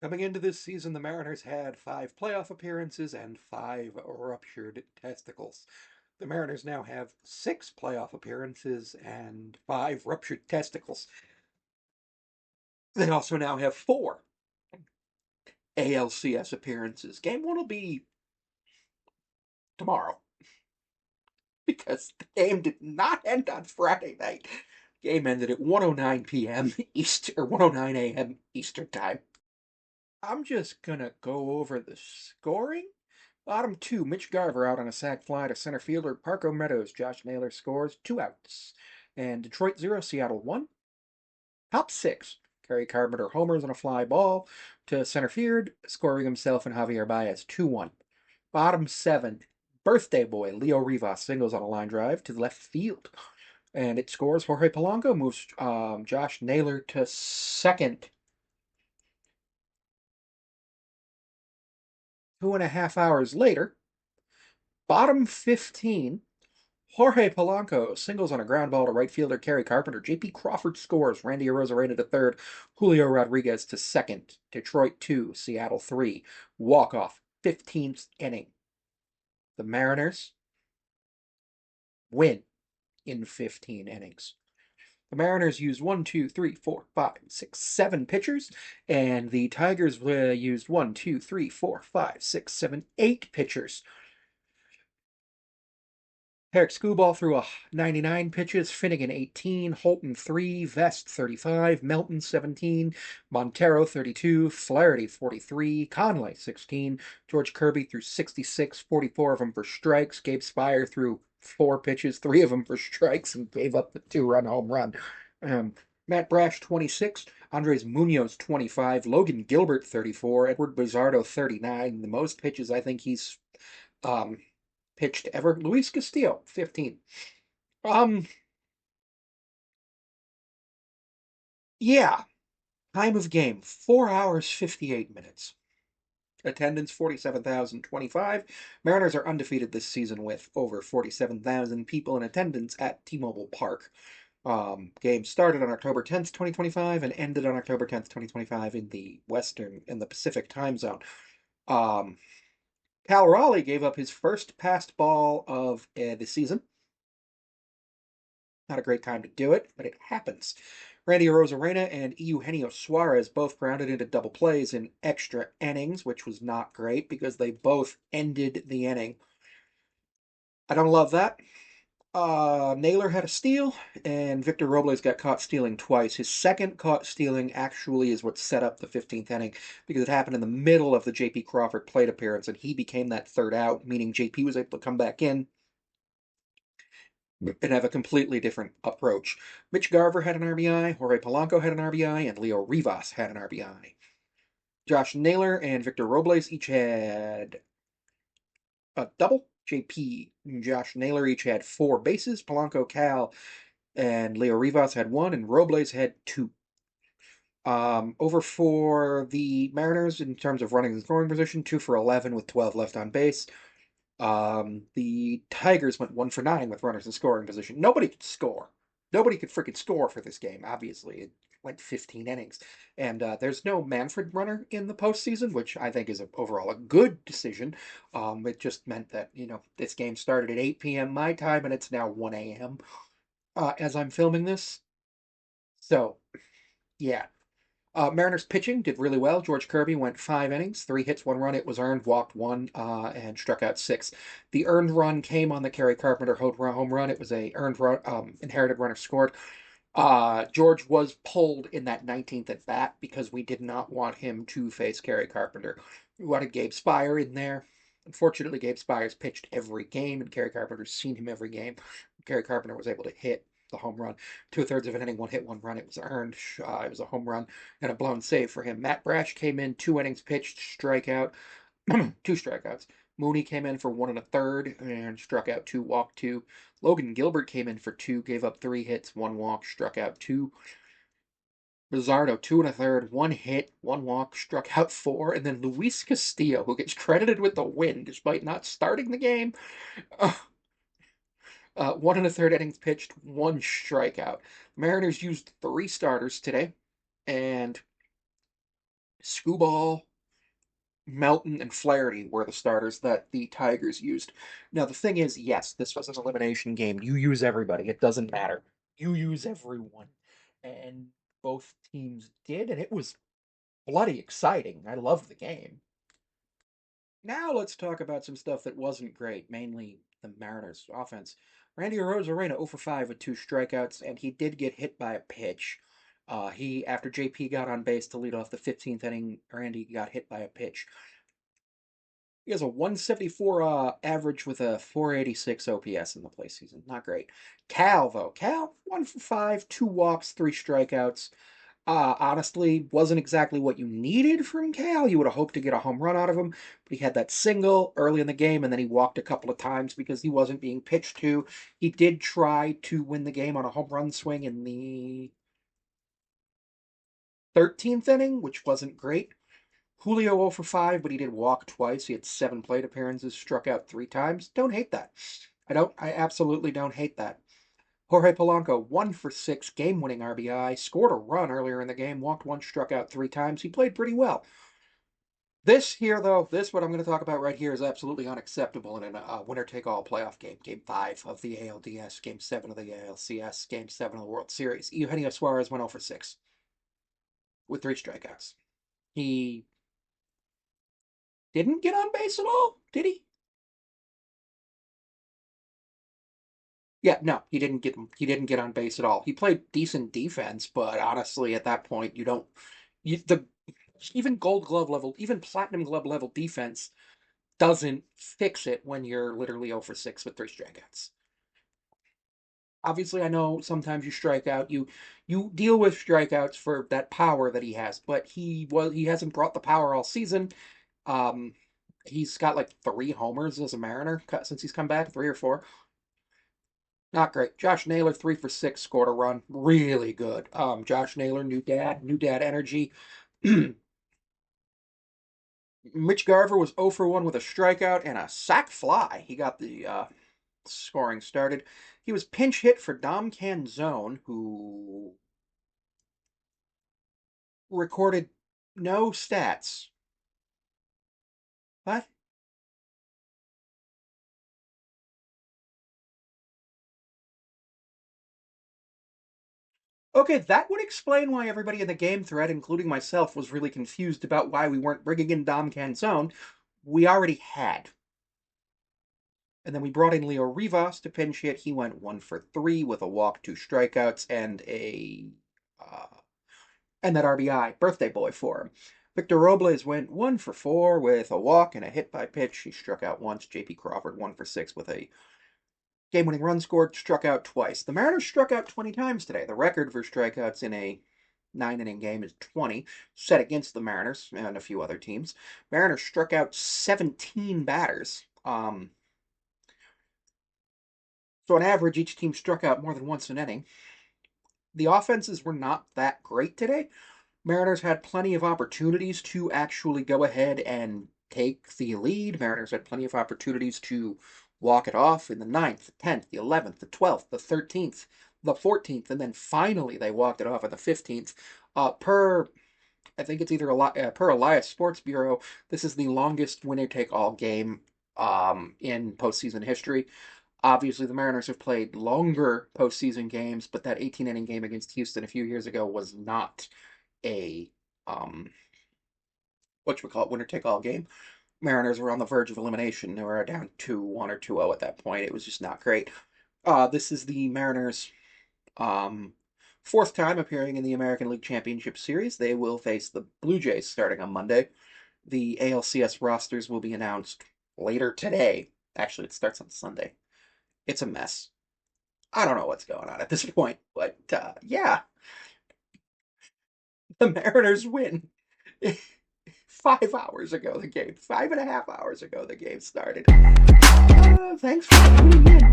Coming into this season, the Mariners had 5 playoff appearances and 5 ruptured testicles. The Mariners now have 6 playoff appearances and 5 ruptured testicles. They also now have 4 ALCS appearances. Game 1 will be tomorrow because the game did not end on Friday night. Game ended at 1:09 p.m. East or 1:09 a.m. Eastern Time. I'm just gonna go over the scoring. Bottom 2, Mitch Garver out on a sac fly to center fielder Parco Meadows. Josh Naylor scores 2 outs. And Detroit 0, Seattle 1. Top 6, Kerry Carpenter homers on a fly ball to center field, scoring himself and Javier Baez 2-1. Bottom 7, birthday boy Leo Rivas singles on a line drive to the left field. And it scores. Jorge Polanco moves Josh Naylor to second. 2.5 hours later, bottom 15, Jorge Polanco singles on a ground ball to right fielder Kerry Carpenter. J.P. Crawford scores. Randy Arozarena to third. Julio Rodriguez to second. Detroit 2, Seattle 3. Walk-off, 15th inning. The Mariners win in 15 innings. The Mariners used 1, 2, 3, 4, 5, 6, 7 pitchers, and the Tigers used 1, 2, 3, 4, 5, 6, 7, 8 pitchers. Eric Skubal threw 99 pitches, Finnegan 18, Holton 3, Vest 35, Melton 17, Montero 32, Flaherty 43, Conley 16, George Kirby threw 66, 44 of them for strikes. Gabe Spire threw 4 pitches, 3 of them for strikes, and gave up the 2-run home run. Matt Brash 26, Andres Munoz 25, Logan Gilbert 34, Edward Bizardo 39. The most pitches I think he's pitched ever. Luis Castillo, 15. Um, yeah. Time of game, 4 hours, 58 minutes. Attendance, 47,025. Mariners are undefeated this season with over 47,000 people in attendance at T-Mobile Park. Game started on October 10th, 2025 and ended on October 10th, 2025 in the Pacific time zone. Cal Raleigh gave up his first passed ball of the season. Not a great time to do it, but it happens. Randy Arozarena and Eugenio Suarez both grounded into double plays in extra innings, which was not great because they both ended the inning. I don't love that. Naylor had a steal, and Victor Robles got caught stealing twice. His second caught stealing actually is what set up the 15th inning because it happened in the middle of the J.P. Crawford plate appearance, and he became that third out, meaning J.P. was able to come back in and have a completely different approach. Mitch Garver had an RBI, Jorge Polanco had an RBI, and Leo Rivas had an RBI. Josh Naylor and Victor Robles each had a double. JP and Josh Naylor each had 4 bases. Polanco, Cal, and Leo Rivas had 1, and Robles had 2. Over for the Mariners in terms of running and scoring position, 2 for 11 with 12 left on base. The Tigers went 1 for 9 with runners in scoring position. Nobody could score. Nobody could freaking score for this game, obviously. It went 15 innings. And there's no Manfred runner in the postseason, which I think is overall a good decision. It just meant that, this game started at 8 p.m. my time, and it's now 1 a.m. As I'm filming this. So, yeah. Mariners pitching did really well. George Kirby went 5 innings, 3 hits, 1 run. It was earned, walked 1, and struck out 6. The earned run came on the Kerry Carpenter home run. It was a earned run, inherited runner scored. George was pulled in that 19th at bat because we did not want him to face Kerry Carpenter. We wanted Gabe Spire in there. Unfortunately, Gabe Spire's pitched every game, and Kerry Carpenter's seen him every game. Kerry Carpenter was able to hit the home run. 2/3 of an inning, 1 hit, 1 run. It was earned. It was a home run and a blown save for him. Matt Brash came in, 2 innings pitched, strikeout, 2 strikeouts. Mooney came in for 1 1/3 and struck out 2, walked 2. Logan Gilbert came in for 2, gave up 3 hits, 1 walk, struck out 2. Bizardo, 2 1/3, 1 hit, 1 walk, struck out 4. And then Luis Castillo, who gets credited with the win despite not starting the game. 1 1/3 innings pitched, 1 strikeout. Mariners used 3 starters today, and Skubal, Melton, and Flaherty were the starters that the Tigers used. Now, the thing is, yes, this was an elimination game. You use everybody, it doesn't matter. You use everyone. And both teams did, and it was bloody exciting. I loved the game. Now let's talk about some stuff that wasn't great, mainly the Mariners' offense. Randy Arozarena 0 for 5 with 2 strikeouts, and he did get hit by a pitch. After JP got on base to lead off the 15th inning, Randy got hit by a pitch. He has a 174 average with a 486 OPS in the play season. Not great. Cal, though. Cal, 1 for 5, 2 walks, 3 strikeouts. Honestly, wasn't exactly what you needed from Cal. You would have hoped to get a home run out of him, but he had that single early in the game, and then he walked a couple of times because he wasn't being pitched to. He did try to win the game on a home run swing in the 13th inning, which wasn't great. Julio 0 for 5, but he did walk twice. He had 7 plate appearances, struck out 3 times. Don't hate that. I absolutely don't hate that. Jorge Polanco, 1 for 6, game-winning RBI, scored a run earlier in the game, walked 1, struck out 3 times. He played pretty well. This here, though, what I'm going to talk about right here is absolutely unacceptable in a winner-take-all playoff game. Game 5 of the ALDS, Game 7 of the ALCS, Game 7 of the World Series. Eugenio Suarez went 0 for 6 with 3 strikeouts. He didn't get on base at all, did he? Yeah, no, he didn't get on base at all. He played decent defense, but honestly, at that point, you don't the even gold glove level, even platinum glove level defense doesn't fix it when you're literally 0 for 6 with 3 strikeouts. Obviously, I know sometimes you strike out, you deal with strikeouts for that power that he has, but he hasn't brought the power all season. Um, he's got like 3 homers as a Mariner since he's come back, 3 or 4. Not great. Josh Naylor, 3 for 6, scored a run. Really good. Josh Naylor, new dad energy. Mitch Garver was 0 for 1 with a strikeout and a sac fly. He got the scoring started. He was pinch hit for Dom Canzone, who recorded no stats. What? Okay, that would explain why everybody in the game thread, including myself, was really confused about why we weren't bringing in Dom Canzone. We already had. And then we brought in Leo Rivas to pinch hit. He went 1 for 3 with a walk, 2 strikeouts, uh, and that RBI birthday boy for him. Victor Robles went 1 for 4 with a walk and a hit by pitch. He struck out once. JP Crawford 1 for 6 with a game-winning run scored. Struck out twice. The Mariners struck out 20 times today. The record for strikeouts in a 9-inning game is 20, set against the Mariners and a few other teams. Mariners struck out 17 batters. So on average, each team struck out more than once an inning. The offenses were not that great today. Mariners had plenty of opportunities to actually go ahead and take the lead. Mariners had plenty of opportunities to walk it off in the 9th, the 10th, the 11th, the 12th, the 13th, the 14th, and then finally they walked it off at the 15th. I think it's either per Elias Sports Bureau, this is the longest winner-take-all game in postseason history. Obviously, the Mariners have played longer postseason games, but that 18-inning game against Houston a few years ago was not a winner take all game. Mariners were on the verge of elimination. They were down 2-1 or 2-0 at that point. It was just not great. This is the Mariners' 4th time appearing in the American League Championship Series. They will face the Blue Jays starting on Monday. The ALCS rosters will be announced later today. Actually, it starts on Sunday. It's a mess. I don't know what's going on at this point, but yeah, the Mariners win. 5 hours ago, the game, 5.5 hours ago, the game started. Thanks for tuning in.